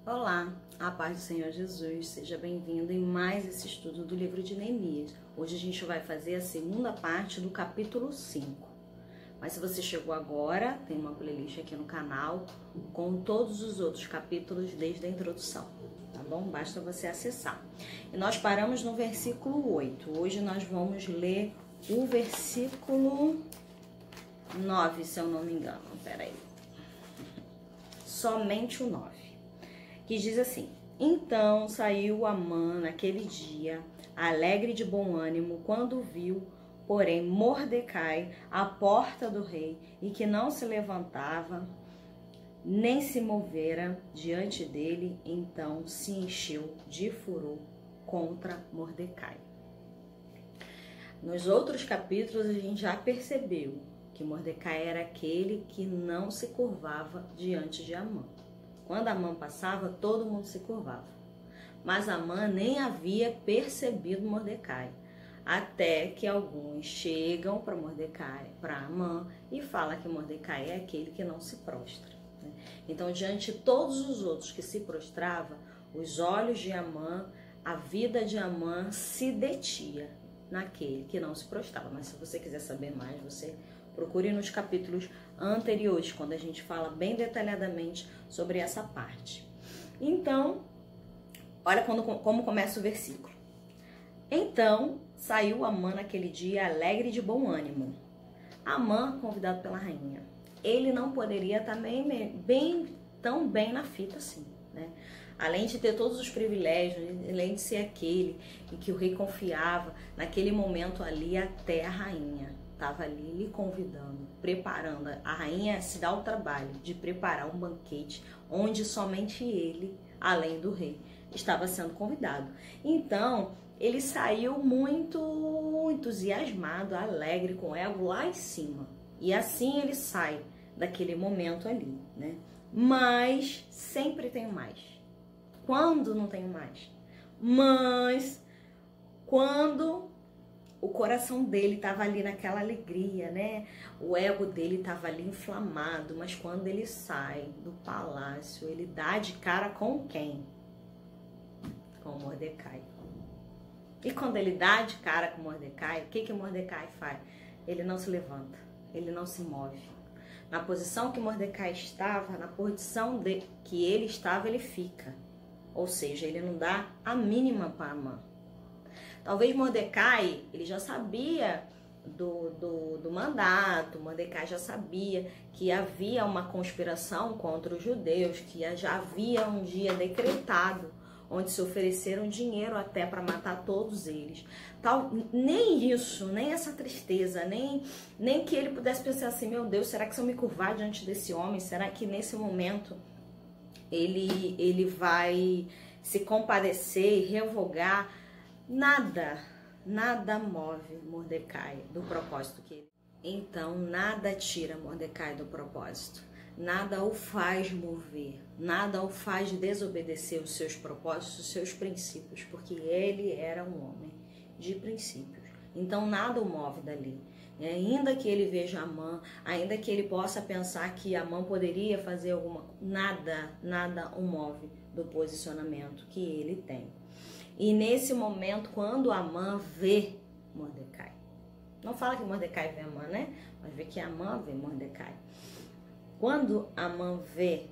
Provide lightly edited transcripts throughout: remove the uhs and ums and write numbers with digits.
Olá, a paz do Senhor Jesus, seja bem-vindo em mais esse estudo do livro de Neemias. Hoje a gente vai fazer a segunda parte do capítulo 5. Mas se você chegou agora, tem uma playlist aqui no canal com todos os outros capítulos desde a introdução, tá bom? Basta você acessar. E nós paramos no versículo 8. Hoje nós vamos ler o versículo 9, se eu não me engano. Peraí. Somente o 9. Que diz assim: Então saiu Amã naquele dia, alegre de bom ânimo, quando viu, porém, Mordecai à porta do rei, e que não se levantava, nem se movera diante dele, então se encheu de furor contra Mordecai. Nos outros capítulos a gente já percebeu que Mordecai era aquele que não se curvava diante de Amã. Quando Amã passava, todo mundo se curvava. Mas Amã nem havia percebido Mordecai. Até que alguns chegam para Mordecai, para Amã, e falam que Mordecai é aquele que não se prostra. Então, diante de todos os outros que se prostravam, os olhos de Amã, a vida de Amã se detinha naquele que não se prostrava. Mas se você quiser saber mais, você procure nos capítulos anteriores, quando a gente fala bem detalhadamente sobre essa parte. Então, olha como começa o versículo. Então, saiu Amã naquele dia alegre de bom ânimo. Amã, convidado pela rainha. Ele não poderia estar tão bem na fita assim, né? Além de ter todos os privilégios, além de ser aquele em que o rei confiava, naquele momento ali até a rainha estava ali lhe convidando, preparando. A rainha se dá o trabalho de preparar um banquete onde somente ele, além do rei, estava sendo convidado. Então, ele saiu muito entusiasmado, alegre, com o ego lá em cima. E assim ele sai daquele momento ali, né? Mas sempre tem mais. Quando não tem mais? Mas quando o coração dele estava ali naquela alegria, né? O ego dele estava ali inflamado, mas quando ele sai do palácio, ele dá de cara com quem? Com Mordecai. E quando ele dá de cara com Mordecai, o que Mordecai faz? Ele não se levanta, ele não se move. Na posição que Mordecai estava, na posição que ele estava, ele fica. Ou seja, ele não dá a mínima para Amã. Talvez Mordecai, ele já sabia do mandato, Mordecai já sabia que havia uma conspiração contra os judeus, que já havia um dia decretado, onde se ofereceram dinheiro até para matar todos eles. Nem isso, nem essa tristeza, nem que ele pudesse pensar assim, meu Deus, será que se eu me curvar diante desse homem, será que nesse momento ele vai se compadecer e revogar? Nada move Mordecai do propósito que ele. Então, nada tira Mordecai do propósito. Nada o faz mover, nada o faz desobedecer os seus propósitos, os seus princípios, porque ele era um homem de princípios. Então, nada o move dali. Ainda que ele veja Amã, ainda que ele possa pensar que Amã poderia fazer alguma coisa, nada o move do posicionamento que ele tem. E nesse momento, quando Amã vê Mordecai, não fala que Mordecai vê Amã, né? Mas vê que Amã vê Mordecai. Quando Amã vê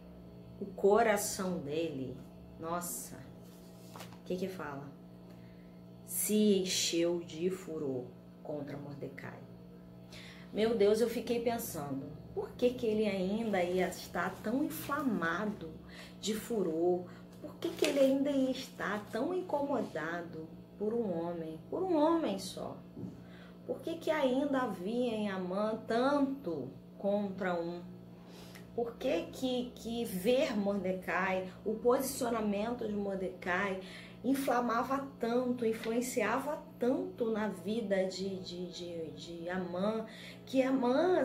o coração dele, nossa, o que fala? Se encheu de furor contra Mordecai. Meu Deus, eu fiquei pensando, por que ele ainda ia estar tão inflamado de furor? Por que ele ainda ia estar tão incomodado por um homem só? Por que ainda havia em Amã tanto contra um? Por que ver Mordecai, o posicionamento de Mordecai, inflamava tanto, influenciava tanto na vida de Amã, que Amã,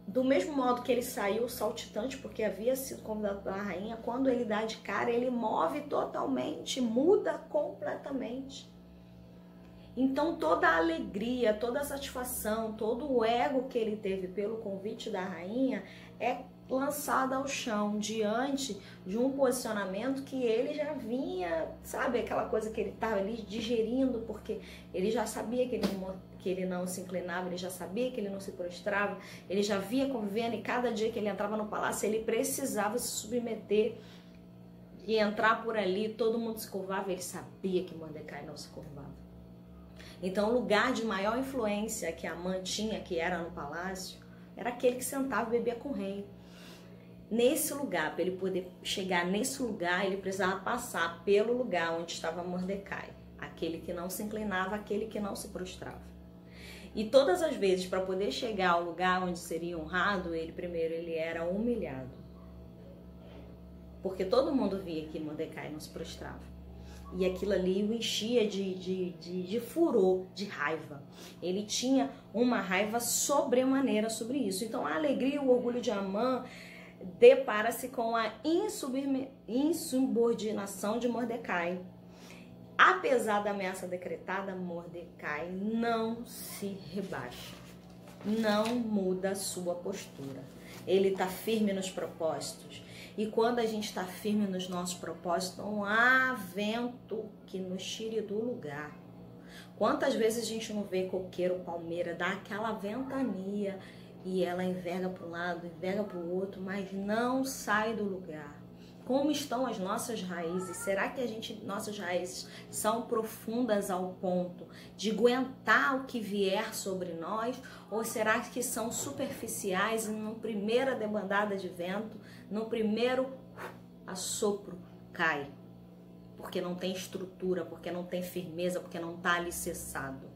do mesmo modo que ele saiu saltitante, porque havia sido convidado pela rainha, quando ele dá de cara, ele move totalmente, muda completamente. Então toda a alegria, toda a satisfação, todo o ego que ele teve pelo convite da rainha é lançado ao chão diante de um posicionamento que ele já vinha, sabe, aquela coisa que ele estava ali digerindo, porque ele já sabia que ele não se inclinava, ele já sabia que ele não se prostrava, ele já via convivendo, e cada dia que ele entrava no palácio ele precisava se submeter e entrar por ali, todo mundo se curvava, ele sabia que Mordecai não se curvava. Então o lugar de maior influência que Amã tinha, que era no palácio, era aquele que sentava e bebia com o rei. Nesse lugar, para ele poder chegar nesse lugar, ele precisava passar pelo lugar onde estava Mordecai, aquele que não se inclinava, aquele que não se prostrava. E todas as vezes, para poder chegar ao lugar onde seria honrado, ele era humilhado. Porque todo mundo via que Mordecai não se prostrava. E aquilo ali o enchia de furor, de raiva. Ele tinha uma raiva sobremaneira sobre isso. Então a alegria e o orgulho de Amã depara-se com a insubordinação de Mordecai. Apesar da ameaça decretada, Mordecai não se rebaixa, não muda a sua postura. Ele está firme nos propósitos. E quando a gente está firme nos nossos propósitos, não há vento que nos tire do lugar. Quantas vezes a gente não vê coqueiro, palmeira, dá aquela ventania e ela enverga para um lado, enverga para o outro, mas não sai do lugar. Como estão as nossas raízes? Será que nossas raízes são profundas ao ponto de aguentar o que vier sobre nós? Ou será que são superficiais e numa primeira debandada de vento, no primeiro assopro, cai? Porque não tem estrutura, porque não tem firmeza, porque não está alicerçado.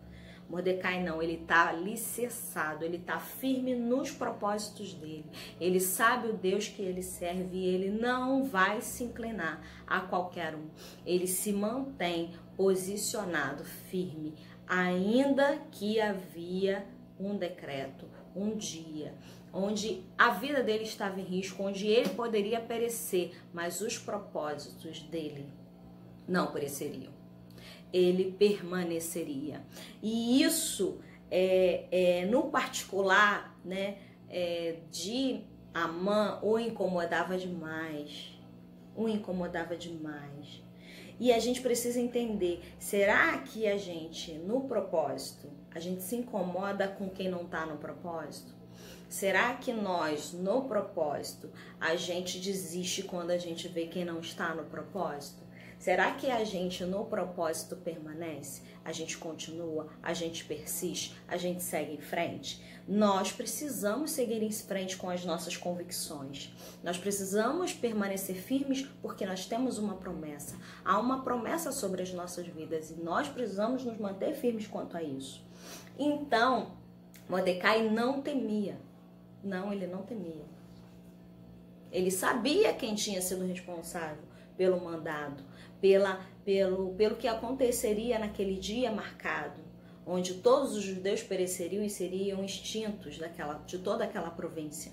Mordecai não, ele está alicerçado, ele está firme nos propósitos dele. Ele sabe o Deus que ele serve e ele não vai se inclinar a qualquer um. Ele se mantém posicionado, firme, ainda que havia um decreto, um dia, onde a vida dele estava em risco, onde ele poderia perecer, mas os propósitos dele não pereceriam. Ele permaneceria. E isso, no particular, né, de Amã, o incomodava demais. O incomodava demais. E a gente precisa entender, será que a gente, no propósito, a gente se incomoda com quem não está no propósito? Será que nós, no propósito, a gente desiste quando a gente vê quem não está no propósito? Será que a gente no propósito permanece? A gente continua? A gente persiste? A gente segue em frente? Nós precisamos seguir em frente com as nossas convicções. Nós precisamos permanecer firmes porque nós temos uma promessa. Há uma promessa sobre as nossas vidas e nós precisamos nos manter firmes quanto a isso. Então, Mordecai não temia. Não, ele não temia. Ele sabia quem tinha sido responsável pelo mandado, pelo que aconteceria naquele dia marcado, onde todos os judeus pereceriam e seriam extintos de toda aquela província.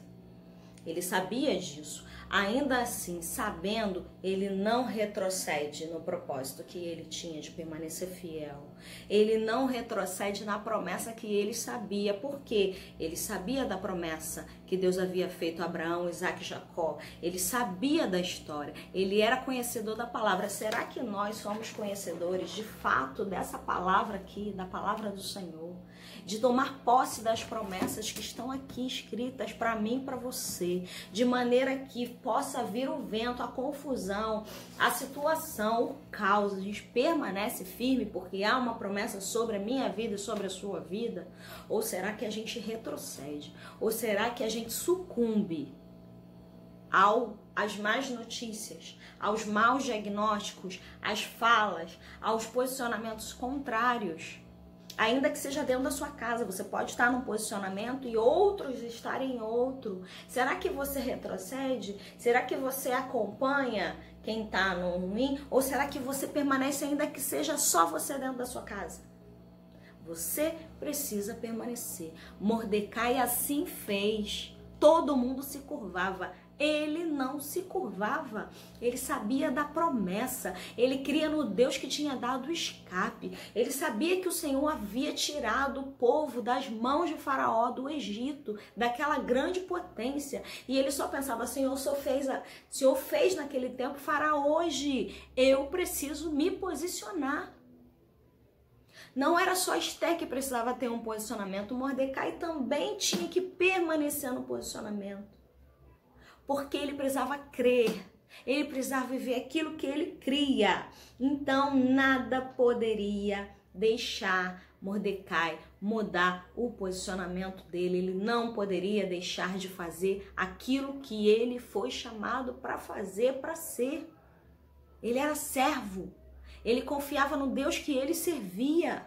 Ele sabia disso. Ainda assim, sabendo, ele não retrocede no propósito que ele tinha de permanecer fiel. Ele não retrocede na promessa que ele sabia. Por quê? Ele sabia da promessa que Deus havia feito a Abraão, Isaac e Jacó. Ele sabia da história. Ele era conhecedor da palavra. Será que nós somos conhecedores de fato dessa palavra aqui, da palavra do Senhor? De tomar posse das promessas que estão aqui escritas para mim e para você, de maneira que possa vir o vento, a confusão, a situação, o caos, a gente permanece firme porque há uma promessa sobre a minha vida e sobre a sua vida? Ou será que a gente retrocede? Ou será que a gente sucumbe às más notícias, aos maus diagnósticos, às falas, aos posicionamentos contrários? Ainda que seja dentro da sua casa, você pode estar num posicionamento e outros estarem em outro. Será que você retrocede? Será que você acompanha quem está no ruim? Ou será que você permanece ainda que seja só você dentro da sua casa? Você precisa permanecer. Mordecai assim fez. Todo mundo se curvava. Ele não se curvava, ele sabia da promessa, ele cria no Deus que tinha dado o escape, ele sabia que o Senhor havia tirado o povo das mãos de Faraó do Egito, daquela grande potência, e ele só pensava, Senhor, o Senhor fez naquele tempo, fará hoje, eu preciso me posicionar. Não era só Esther que precisava ter um posicionamento, Mordecai também tinha que permanecer no posicionamento. Porque ele precisava crer, ele precisava viver aquilo que ele cria. Então, nada poderia deixar Mordecai mudar o posicionamento dele. Ele não poderia deixar de fazer aquilo que ele foi chamado para fazer, para ser. Ele era servo, ele confiava no Deus que ele servia.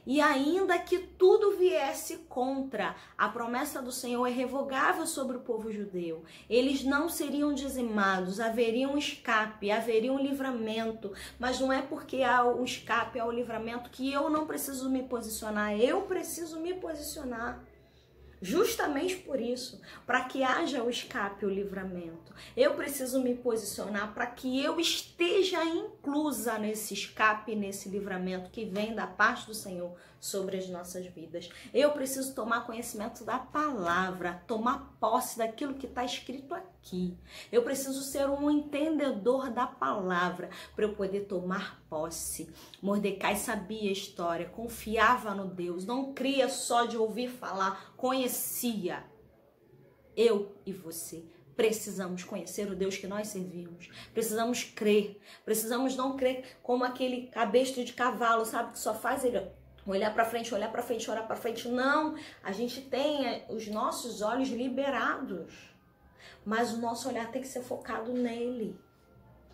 E ainda que tudo viesse contra, a promessa do Senhor é irrevogável sobre o povo judeu. Eles não seriam dizimados, haveria um escape, haveria um livramento. Mas não é porque há o escape, há o livramento que eu não preciso me posicionar. Eu preciso me posicionar. Justamente por isso, para que haja o escape, o livramento, eu preciso me posicionar para que eu esteja inclusa nesse escape, nesse livramento que vem da parte do Senhor sobre as nossas vidas. Eu preciso tomar conhecimento da palavra, tomar posse daquilo que está escrito aqui. Eu preciso ser um entendedor da palavra para eu poder tomar posse. Mordecai sabia a história, confiava no Deus, não cria só de ouvir falar, conhecia. Eu e você precisamos conhecer o Deus que nós servimos. Precisamos crer. Precisamos não crer como aquele cabestro de cavalo, sabe? Que só faz ele olhar para frente, olhar para frente, olhar para frente. Não, a gente tem os nossos olhos liberados. Mas o nosso olhar tem que ser focado nele.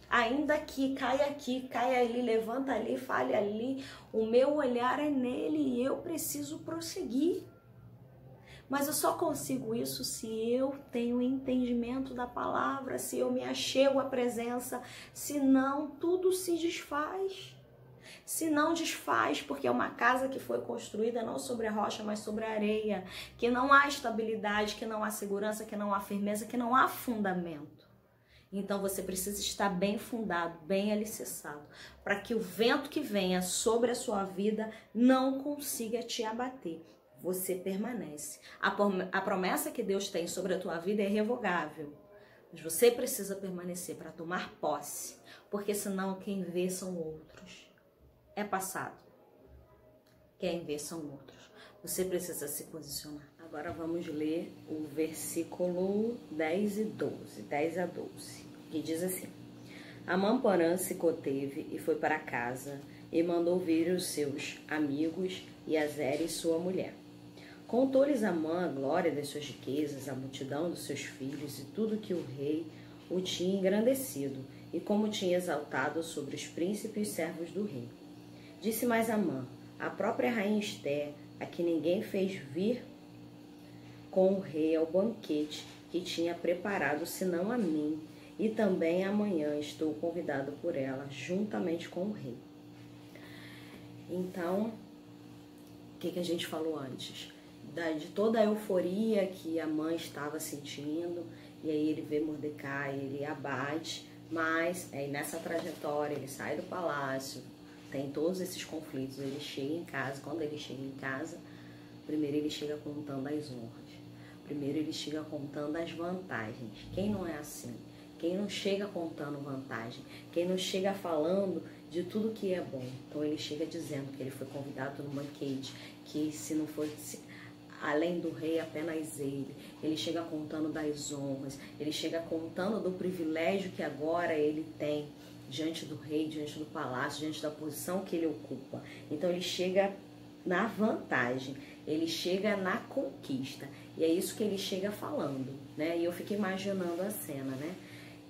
Ainda que caia aqui, caia ali, levanta ali, fale ali. O meu olhar é nele e eu preciso prosseguir. Mas eu só consigo isso se eu tenho entendimento da palavra, se eu me achego à presença, senão tudo se desfaz. Se não desfaz, porque é uma casa que foi construída não sobre a rocha, mas sobre a areia, que não há estabilidade, que não há segurança, que não há firmeza, que não há fundamento. Então você precisa estar bem fundado, bem alicerçado, para que o vento que venha sobre a sua vida não consiga te abater. Você permanece. A promessa que Deus tem sobre a tua vida é irrevogável. Mas você precisa permanecer para tomar posse, porque senão quem vê são outros. É passado. Quem vê são outros. Você precisa se posicionar. Agora vamos ler o versículo 10 e 12, 10 a 12, que diz assim: Amã, porém, se conteve e foi para casa e mandou vir os seus amigos e a Zeres, sua mulher. Contou-lhes Amã a glória das suas riquezas, a multidão dos seus filhos e tudo que o rei o tinha engrandecido, e como tinha exaltado sobre os príncipes e servos do rei. Disse mais Amã: a própria rainha Esther, a que ninguém fez vir com o rei ao banquete que tinha preparado, senão a mim, e também amanhã estou convidado por ela, juntamente com o rei. Então, o que a gente falou antes? De toda a euforia que Amã estava sentindo, e aí ele vê Mordecai, ele abate, mas aí nessa trajetória ele sai do palácio, tem todos esses conflitos, ele chega em casa. Quando ele chega em casa, primeiro ele chega contando as honras, primeiro ele chega contando as vantagens. Quem não é assim? Quem não chega contando vantagem? Quem não chega falando de tudo que é bom? Então ele chega dizendo que ele foi convidado no banquete, que se não fosse além do rei apenas ele. Ele chega contando das honras, ele chega contando do privilégio que agora ele tem diante do rei, diante do palácio, diante da posição que ele ocupa. Então ele chega na vantagem, ele chega na conquista. E é isso que ele chega falando, né? E eu fico imaginando a cena, né?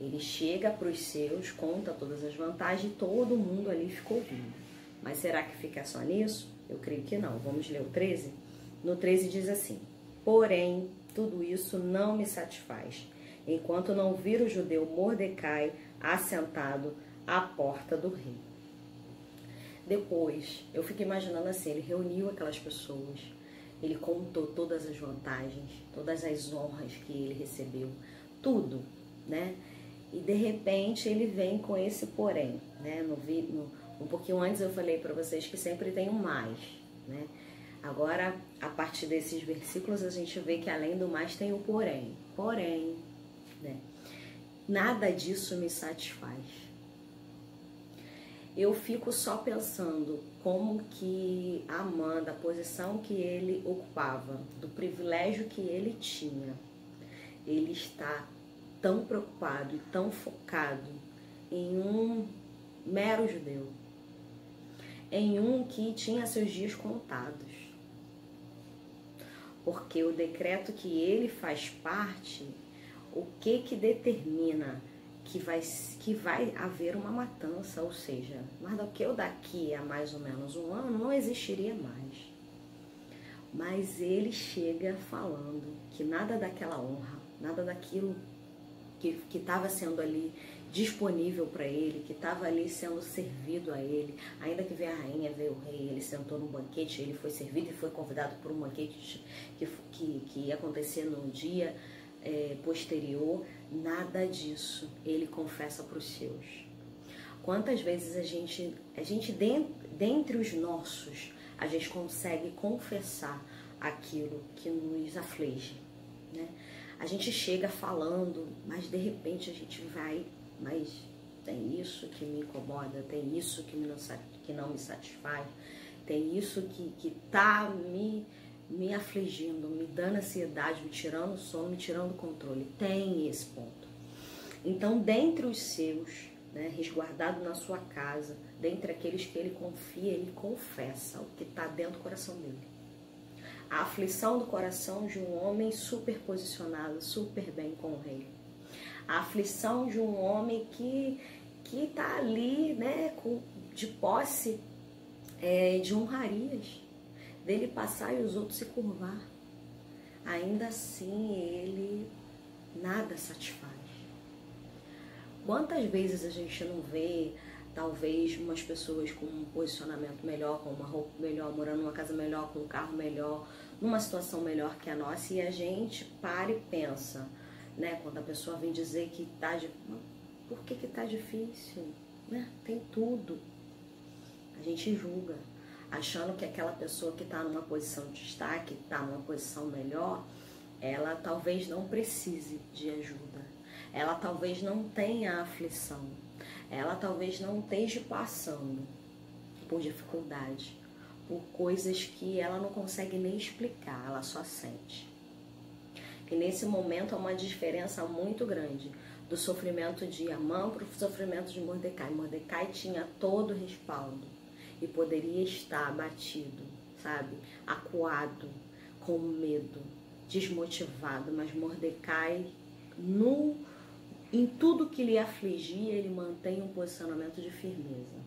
Ele chega para os seus, conta todas as vantagens e todo mundo ali ficou ouvindo. Mas será que fica só nisso? Eu creio que não. Vamos ler o 13? No 13 diz assim: porém, tudo isso não me satisfaz, enquanto não vir o judeu Mordecai assentado à porta do rei. Depois, eu fico imaginando assim, ele reuniu aquelas pessoas, ele contou todas as vantagens, todas as honras que ele recebeu, tudo, né? E de repente ele vem com esse porém, né? Um pouquinho antes eu falei para vocês que sempre tem um mais, né? Agora, a partir desses versículos, a gente vê que além do mais tem o porém. Porém, né? Nada disso me satisfaz. Eu fico só pensando como que Amã, da posição que ele ocupava, do privilégio que ele tinha, ele está tão preocupado e tão focado em um mero judeu, em um que tinha seus dias contados. Porque o decreto que ele faz parte, o que determina que vai haver uma matança, ou seja, mas daqui a mais ou menos um ano não existiria mais. Mas ele chega falando que nada daquela honra, nada daquilo que estava sendo ali disponível para ele, que estava ali sendo servido a ele, ainda que veio a rainha, veio o rei, ele sentou num banquete, ele foi servido e foi convidado por um banquete que ia acontecer no dia posterior, nada disso ele confessa para os seus. Quantas vezes a gente dentre os nossos, a gente consegue confessar aquilo que nos aflige, né? A gente chega falando, mas de repente a gente vai, mas tem isso que me incomoda, tem isso que não me satisfaz, tem isso que tá me afligindo, me dando ansiedade, me tirando o sono, me tirando o controle. Tem esse ponto. Então, dentre os seus, né, resguardado na sua casa, dentre aqueles que ele confia, ele confessa o que está dentro do coração dele. A aflição do coração de um homem super posicionado, super bem com o rei. A aflição de um homem que está ali, né, de posse de honrarias, dele passar e os outros se curvar. Ainda assim, ele nada satisfaz. Quantas vezes a gente não vê, talvez, umas pessoas com um posicionamento melhor, com uma roupa melhor, morando numa casa melhor, com um carro melhor, numa situação melhor que a nossa, e a gente para e pensa, né? Quando a pessoa vem dizer que tá por que tá difícil? Né? Tem tudo. A gente julga, achando que aquela pessoa que está numa posição de destaque, está numa posição melhor, ela talvez não precise de ajuda. Ela talvez não tenha aflição. Ela talvez não esteja passando por dificuldade, por coisas que ela não consegue nem explicar, ela só sente. E nesse momento há uma diferença muito grande do sofrimento de Amã para o sofrimento de Mordecai. Mordecai tinha todo o respaldo e poderia estar abatido, sabe? Acuado, com medo, desmotivado, mas Mordecai, em tudo que lhe afligia, ele mantém um posicionamento de firmeza.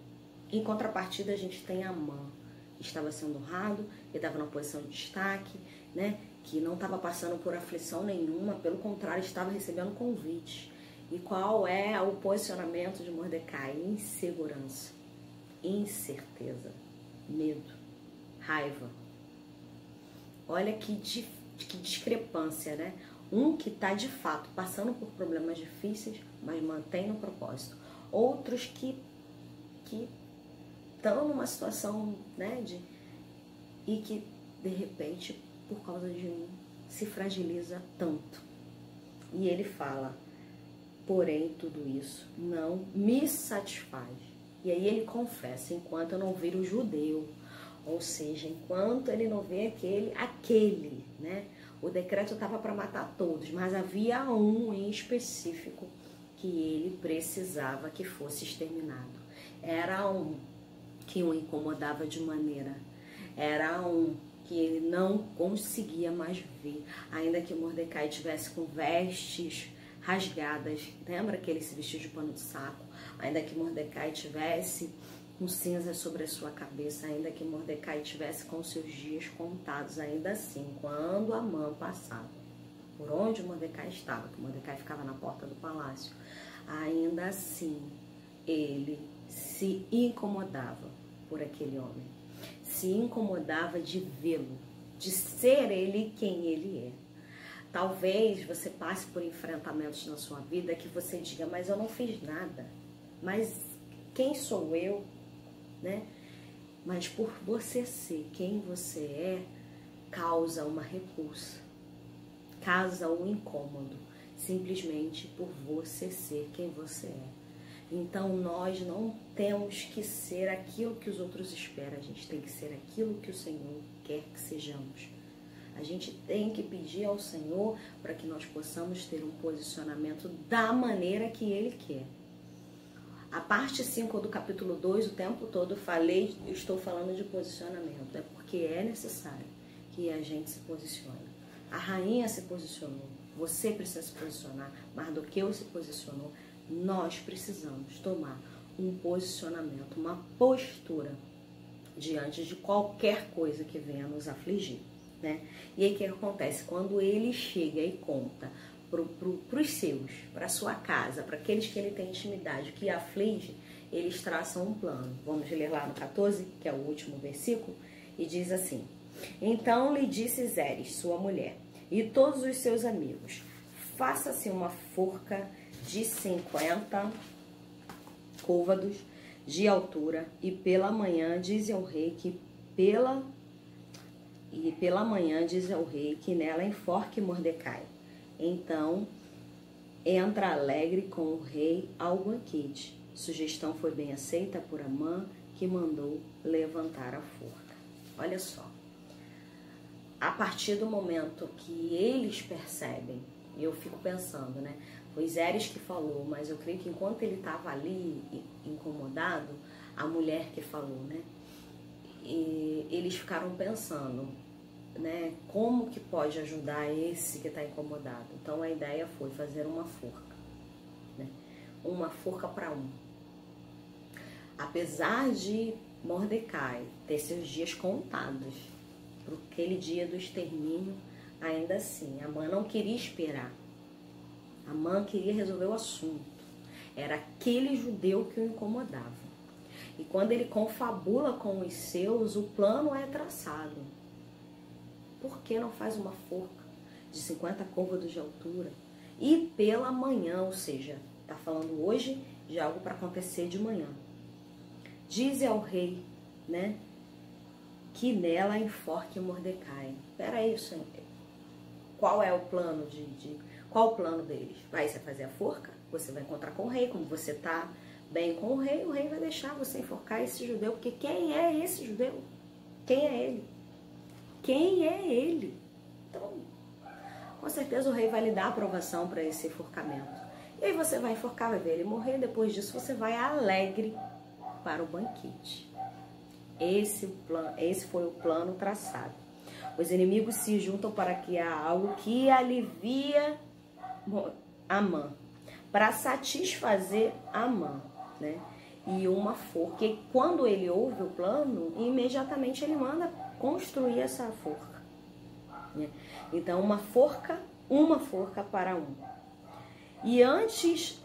Em contrapartida, a gente tem Amã, que estava sendo honrado, ele estava numa posição de destaque, né? Que não estava passando por aflição nenhuma, pelo contrário, estava recebendo convite. E qual é o posicionamento de Mordecai? Insegurança, incerteza, medo, raiva. Olha que discrepância, né? Um que está de fato passando por problemas difíceis, mas mantém o propósito. Outros que estão numa situação, né, e que de repente, por causa de um, se fragiliza tanto. E ele fala, porém tudo isso não me satisfaz. E aí ele confessa, enquanto eu não vir o judeu, ou seja, enquanto ele não vê aquele, né? O decreto estava para matar todos, mas havia um em específico que ele precisava que fosse exterminado. Era um que o incomodava de maneira, era um que ele não conseguia mais ver, ainda que Mordecai tivesse com vestes rasgadas, lembra que ele se vestiu de pano de saco? Ainda que Mordecai tivesse com cinzas sobre a sua cabeça, ainda que Mordecai tivesse com seus dias contados, ainda assim, quando Amã passava por onde Mordecai estava, que Mordecai ficava na porta do palácio, ainda assim ele se incomodava por aquele homem, se incomodava de vê-lo, de ser ele quem ele é. talvez você passe por enfrentamentos na sua vida que você diga, mas eu não fiz nada. Mas quem sou eu, né? Mas por você ser quem você é, causa uma repulsa, causa um incômodo, simplesmente por você ser quem você é. Então nós não temos que ser aquilo que os outros esperam, a gente tem que ser aquilo que o Senhor quer que sejamos. A gente tem que pedir ao Senhor para que nós possamos ter um posicionamento da maneira que Ele quer. A parte 5 do capítulo 2, o tempo todo eu estou falando de posicionamento. É porque é necessário que a gente se posicione. A rainha se posicionou, você precisa se posicionar, Mardoqueu se posicionou. Nós precisamos tomar um posicionamento, uma postura diante de qualquer coisa que venha nos afligir, né? E aí o que acontece? Quando ele chega e conta para os seus, para a sua casa, para aqueles que ele tem intimidade, que aflige, eles traçam um plano. Vamos ler lá no 14, que é o último versículo, e diz assim: então lhe disse Zeres, sua mulher, e todos os seus amigos, faça-se uma forca de 50 côvados de altura, e pela manhã diz ao rei que nela enforque Mordecai. Então entra alegre com o rei ao banquete. Sugestão foi bem aceita por Amã, que mandou levantar a forca. Olha só, a partir do momento que eles percebem, e eu fico pensando, né? Foi Zeres que falou, mas eu creio que enquanto ele estava ali incomodado, a mulher que falou, né? E eles ficaram pensando, né? Como que pode ajudar esse que está incomodado? Então a ideia foi fazer uma forca, né? Uma forca para um. Apesar de Mordecai ter seus dias contados, para aquele dia do extermínio, ainda assim, Amã não queria esperar. Amã queria resolver o assunto. Era aquele judeu que o incomodava. E quando ele confabula com os seus, o plano é traçado. Por que não faz uma forca de 50 côvados de altura? E pela manhã, ou seja, está falando hoje de algo para acontecer de manhã. Diz ao rei, né, que nela enforque Mordecai. Espera aí, Senhor. Qual é o plano qual o plano deles? Vai você fazer a forca? Você vai encontrar com o rei, como você está bem com o rei vai deixar você enforcar esse judeu, porque quem é esse judeu? Quem é ele? Quem é ele? Então, com certeza o rei vai lhe dar aprovação para esse enforcamento. E aí você vai enforcar, vai ver ele morrer, depois disso você vai alegre para o banquete. Esse foi o plano traçado. Os inimigos se juntam para criar algo que alivia Amã, para satisfazer Amã, né? E uma forca. E quando ele ouve o plano, imediatamente ele manda construir essa forca, né? Então uma forca para um. E antes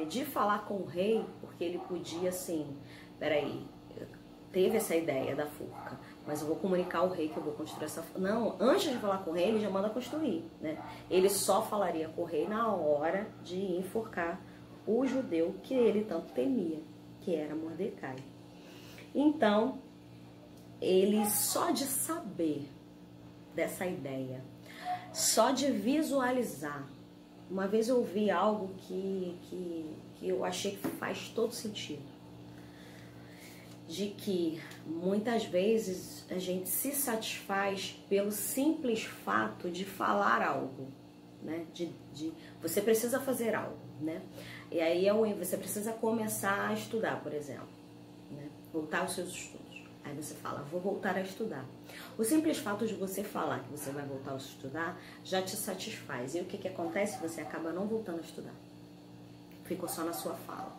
de falar com o rei, porque ele podia assim, peraí, teve essa ideia da forca, mas eu vou comunicar ao rei que eu vou construir essa forca. Não, antes de falar com o rei, ele já manda construir, né? Ele só falaria com o rei na hora de enforcar o judeu que ele tanto temia, que era Mordecai. Então, ele só de saber dessa ideia, só de visualizar. Uma vez eu ouvi algo que eu achei que faz todo sentido. De que muitas vezes a gente se satisfaz pelo simples fato de falar algo, né? Você precisa fazer algo, né? E aí você precisa começar a estudar, por exemplo, né? Voltar aos seus estudos. Aí você fala, vou voltar a estudar. O simples fato de você falar que você vai voltar a estudar já te satisfaz. E o que acontece? Você acaba não voltando a estudar. Ficou só na sua fala.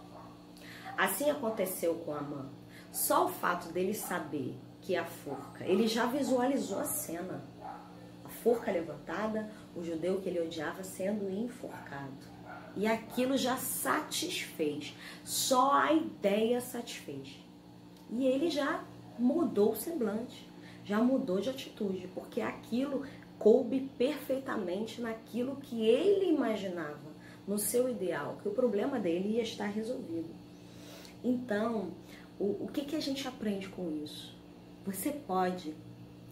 Assim aconteceu com Amã. Só o fato dele saber que a forca, ele já visualizou a cena. A forca levantada, o judeu que ele odiava sendo enforcado. E aquilo já satisfez. Só a ideia satisfez. E ele já mudou o semblante, já mudou de atitude, porque aquilo coube perfeitamente naquilo que ele imaginava, no seu ideal, que o problema dele ia estar resolvido. Então, o que a gente aprende com isso? Você pode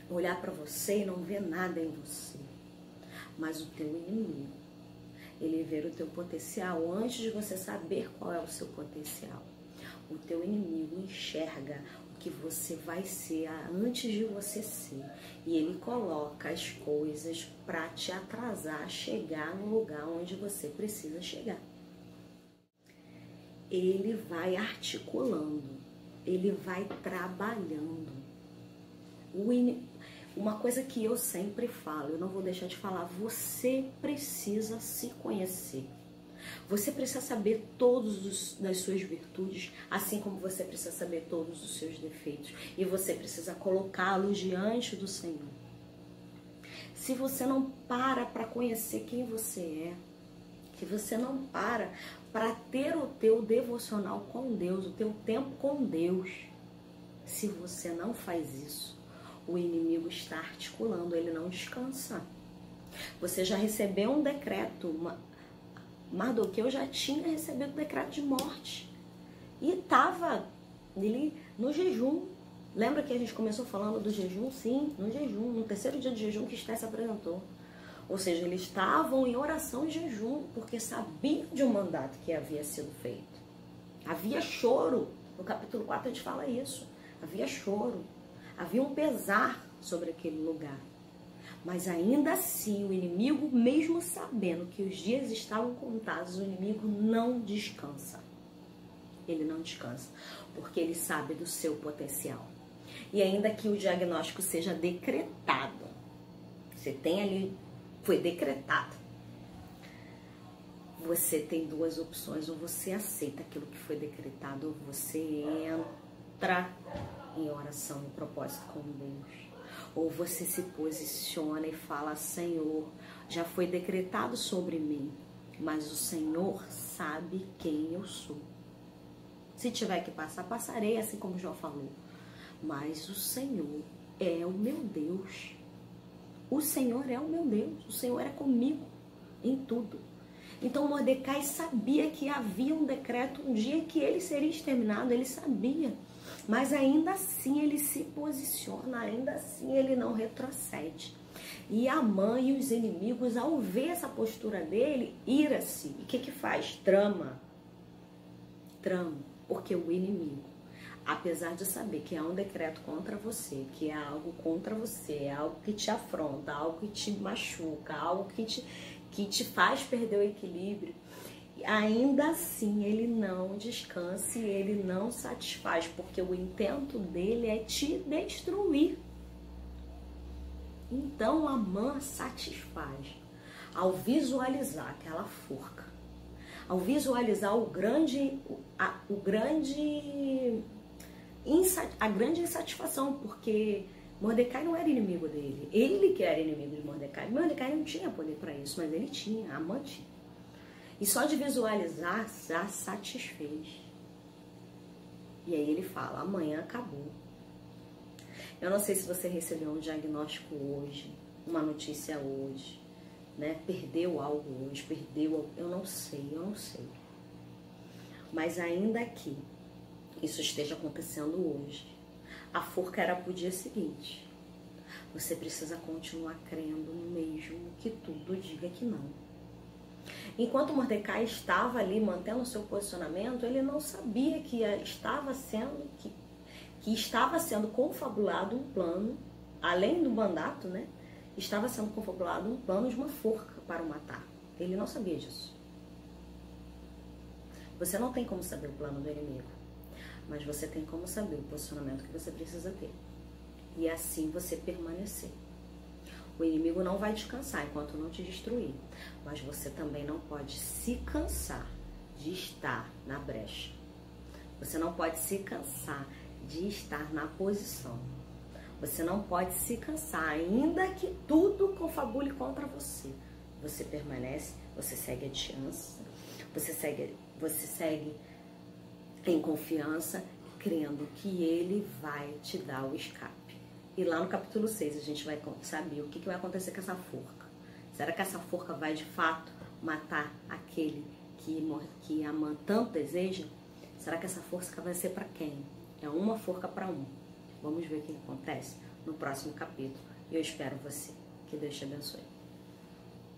olhar para você e não ver nada em você, mas o teu inimigo, ele vê o teu potencial antes de você saber qual é o seu potencial. O teu inimigo enxerga o que você vai ser antes de você ser. E ele coloca as coisas para te atrasar a chegar no lugar onde você precisa chegar. Ele vai articulando, ele vai trabalhando. Uma coisa que eu sempre falo, eu não vou deixar de falar, você precisa se conhecer. Você precisa saber todas das suas virtudes, assim como você precisa saber todos os seus defeitos. E você precisa colocá-los diante do Senhor. Se você não para conhecer quem você é, se você não para ter o teu devocional com Deus, o teu tempo com Deus, se você não faz isso, o inimigo está articulando, ele não descansa. Você já recebeu um decreto, Mardoqueu já tinha recebido o decreto de morte e estava ele no jejum. Lembra que a gente começou falando do jejum? Sim, no jejum, no terceiro dia de jejum que Esther se apresentou. Ou seja, eles estavam em oração e jejum, porque sabiam de um mandato que havia sido feito. Havia choro, no capítulo 4 a gente fala isso. Havia choro, havia um pesar sobre aquele lugar. Mas ainda assim, o inimigo, mesmo sabendo que os dias estavam contados, o inimigo não descansa. Ele não descansa, porque ele sabe do seu potencial. E ainda que o diagnóstico seja decretado, você tem ali, foi decretado, você tem duas opções: ou você aceita aquilo que foi decretado, ou você entra em oração, em propósito com Deus. Ou você se posiciona e fala: Senhor, já foi decretado sobre mim, mas o Senhor sabe quem eu sou. Se tiver que passar, passarei, assim como Jó falou. Mas o Senhor é o meu Deus. O Senhor é o meu Deus. O Senhor é comigo em tudo. Então Mordecai sabia que havia um decreto, um dia que ele seria exterminado, ele sabia. Mas ainda assim ele se posiciona, ainda assim ele não retrocede. E Amã e os inimigos, ao ver essa postura dele, ira-se. E o que faz? Trama. Porque o inimigo, apesar de saber que há um decreto contra você, que é algo contra você, é algo que te afronta, algo que te machuca, algo que te faz perder o equilíbrio, ainda assim ele não descansa e ele não satisfaz, porque o intento dele é te destruir. Então Amã satisfaz ao visualizar aquela forca, ao visualizar a grande insatisfação, porque Mordecai não era inimigo dele, ele que era inimigo de Mordecai. Mordecai não tinha poder para isso, mas ele tinha, Amã tinha. E só de visualizar já satisfez. E aí ele fala: amanhã acabou. Eu não sei se você recebeu um diagnóstico hoje, uma notícia hoje, né? Perdeu algo hoje, eu não sei. Mas ainda que isso esteja acontecendo hoje, a forca era para o dia seguinte. Você precisa continuar crendo mesmo que tudo diga que não. Enquanto Mordecai estava ali mantendo o seu posicionamento, ele não sabia que estava sendo confabulado um plano, além do mandato, né? Estava sendo confabulado um plano de uma forca para o matar. Ele não sabia disso. Você não tem como saber o plano do inimigo, mas você tem como saber o posicionamento que você precisa ter. E assim você permanecer. O inimigo não vai descansar enquanto não te destruir, mas você também não pode se cansar de estar na brecha. Você não pode se cansar de estar na posição. Você não pode se cansar, ainda que tudo confabule contra você. Você permanece, você segue adiante, você segue em confiança, crendo que Ele vai te dar o escape. E lá no capítulo 6 a gente vai saber o que vai acontecer com essa forca. Será que essa forca vai de fato matar aquele que Amã tanto deseja? Será que essa forca vai ser para quem? É uma forca para um. Vamos ver o que acontece no próximo capítulo. E eu espero você. Que Deus te abençoe.